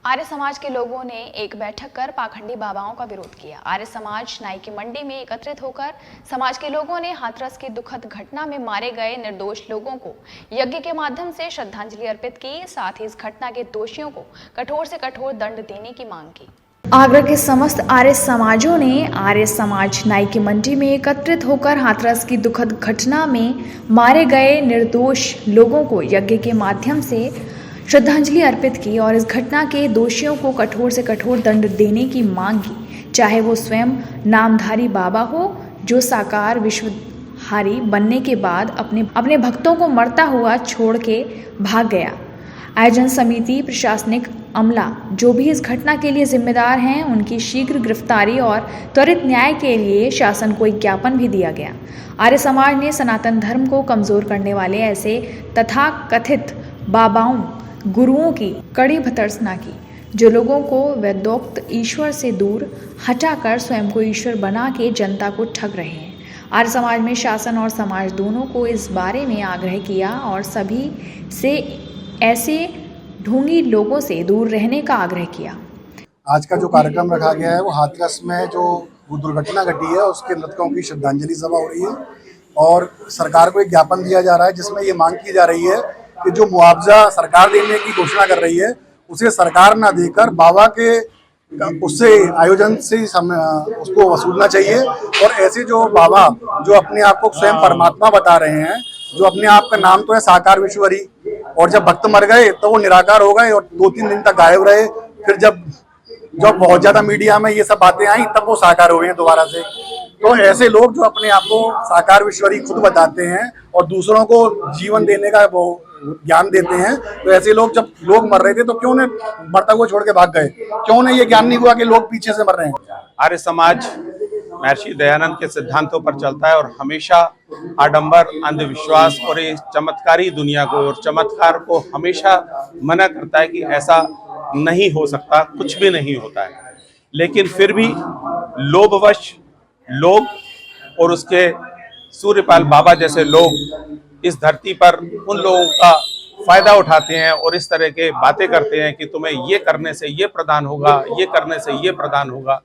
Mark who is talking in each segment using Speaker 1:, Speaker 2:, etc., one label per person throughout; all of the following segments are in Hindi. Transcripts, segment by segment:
Speaker 1: आर्य समाज के लोगों ने एक बैठक कर पाखंडी बाबाओं का विरोध किया। आर्य समाज नाई की मंडी में एकत्रित होकर समाज के लोगों ने हाथरस की दुखद घटना में मारे गए निर्दोष लोगों को यज्ञ के माध्यम से श्रद्धांजलि अर्पित की। साथ ही इस घटना के दोषियों को कठोर से कठोर दंड देने की मांग की। आगरा के समस्त आर्य समाजों ने आर्य समाज नाई की मंडी में एकत्रित होकर हाथरस की दुखद घटना में मारे गए निर्दोष लोगों को यज्ञ के माध्यम से श्रद्धांजलि अर्पित की और इस घटना के दोषियों को कठोर से कठोर दंड देने की मांग की, चाहे वो स्वयं नामधारी बाबा हो जो साकार विश्वहारी बनने के बाद अपने भक्तों को मरता हुआ छोड़ के भाग गया। आयोजन समिति, प्रशासनिक अमला जो भी इस घटना के लिए जिम्मेदार हैं, उनकी शीघ्र गिरफ्तारी और त्वरित न्याय के लिए शासन को एक ज्ञापन भी दिया गया। आर्य समाज ने सनातन धर्म को कमजोर करने वाले ऐसे तथाकथित बाबाओं गुरुओं की कड़ी भर्त्सना की, जो लोगों को वेदोक्त ईश्वर से दूर हटाकर स्वयं को ईश्वर बना के जनता को ठग रहे हैं। आर्य समाज में शासन और समाज दोनों को इस बारे में आग्रह किया और सभी से ऐसे ढोंगी लोगों से दूर रहने का आग्रह किया।
Speaker 2: आज का जो कार्यक्रम रखा गया है वो हाथरस में जो दुर्घटना घटी है उसके मृतकों की श्रद्धांजलि सभा हो रही है और सरकार को एक ज्ञापन दिया जा रहा है जिसमें ये मांग की जा रही है कि जो मुआवजा सरकार देने की घोषणा कर रही है उसे सरकार ना देकर बाबा के उससे आयोजन से उसको वसूलना चाहिए। और ऐसे जो बाबा जो अपने आप को स्वयं परमात्मा बता रहे हैं, जो अपने आप का नाम तो है साकार विश्वहरी, और जब भक्त मर गए तो वो निराकार हो गए और 2-3 दिन तक गायब रहे। फिर जब बहुत ज्यादा मीडिया में ये सब बातें आई तब वो साकार हो गए दोबारा से। तो ऐसे लोग जो अपने आप को साकार विश्वहरी खुद बताते हैं और दूसरों को जीवन देने का वो ज्ञान देते हैं, तो ऐसे लोग जब लोग मर रहे थे तो क्यों ने मरता हुआ छोड़ के भाग गए? क्यों ने ये ज्ञान नहीं हुआ कि लोग पीछे से मर रहे हैं?
Speaker 3: आर्य समाज महर्षि दयानंद के सिद्धांतों पर चलता है और हमेशा आडंबर, अंधविश्वास और इस चमत्कारी दुनिया को और चमत्कार को हमेशा मना करता है कि ऐसा नहीं हो सकता, कुछ भी नहीं होता है। लेकिन फिर भी लोभवश लोग और उसके सूर्यपाल बाबा जैसे लोग इस धरती पर उन लोगों का फायदा उठाते हैं और इस तरह के बातें करते हैं कि तुम्हें ये करने से ये प्रदान होगा, ये करने से ये प्रदान होगा।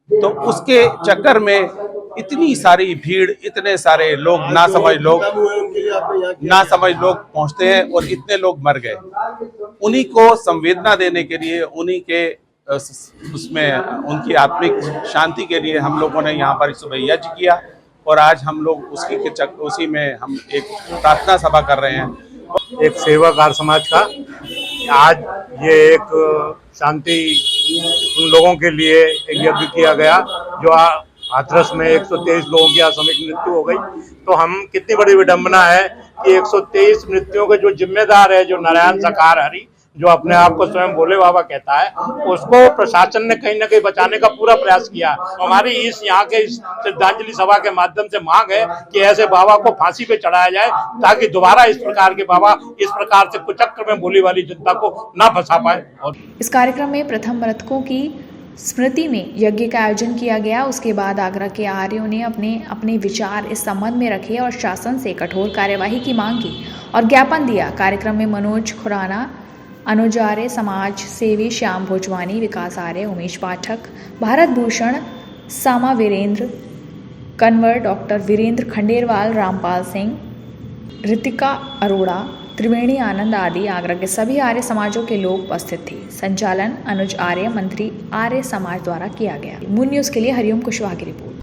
Speaker 3: तो उसके चक्कर में इतनी सारी भीड़, इतने सारे लोग नासमझ लोग पहुंचते हैं और इतने लोग मर गए। उन्हीं को संवेदना देने के लिए, उन्हीं के उसमें उनकी आत्मिक शांति के लिए हम लोगों ने यहाँ पर सुबह यज्ञ किया और आज हम लोग उसी में हम एक प्रार्थना सभा कर रहे हैं।
Speaker 4: एक सेवक आर्य समाज का आज ये एक शांति उन लोगों के लिए एक यज्ञ किया गया जो हाथरस में 123 लोगों की आकस्मिक मृत्यु हो गई। तो हम कितनी बड़ी विडंबना है कि 123 मृत्युओं के जो जिम्मेदार है, जो नारायण साकार हरि, जो अपने आप को स्वयं भोले बाबा कहता है, उसको प्रशासन ने कहीं ना कहीं बचाने का पूरा प्रयास किया। हमारी इस यहाँ के श्रद्धांजलि सभा के माध्यम से मांग है कि ऐसे बाबा को फांसी पे चढ़ाया जाए ताकि दोबारा इस प्रकार के बाबा इस प्रकार से कुचक्र में बोली वाली जनता को ना फंसा पाए। और
Speaker 1: इस कार्यक्रम में प्रथम मृतकों की स्मृति में यज्ञ का आयोजन किया गया। उसके बाद आगरा के आर्यों ने अपने विचार इस संबंध में रखे और शासन से कठोर कार्यवाही की मांग की और ज्ञापन दिया। कार्यक्रम में मनोज खुराना, अनुज आर्य, समाज सेवी श्याम भोजवानी, विकास आर्य, उमेश पाठक, भारत भूषण, सामा वीरेंद्र, कन्वर, डॉक्टर वीरेंद्र खंडेरवाल, रामपाल सिंह, ऋतिका अरोड़ा, त्रिवेणी आनंद आदि आगरा के सभी आर्य समाजों के लोग उपस्थित थे। संचालन अनुज आर्य, मंत्री आर्य समाज द्वारा किया गया। मून न्यूज़ के लिए हरिओम कुशवाहा की रिपोर्ट।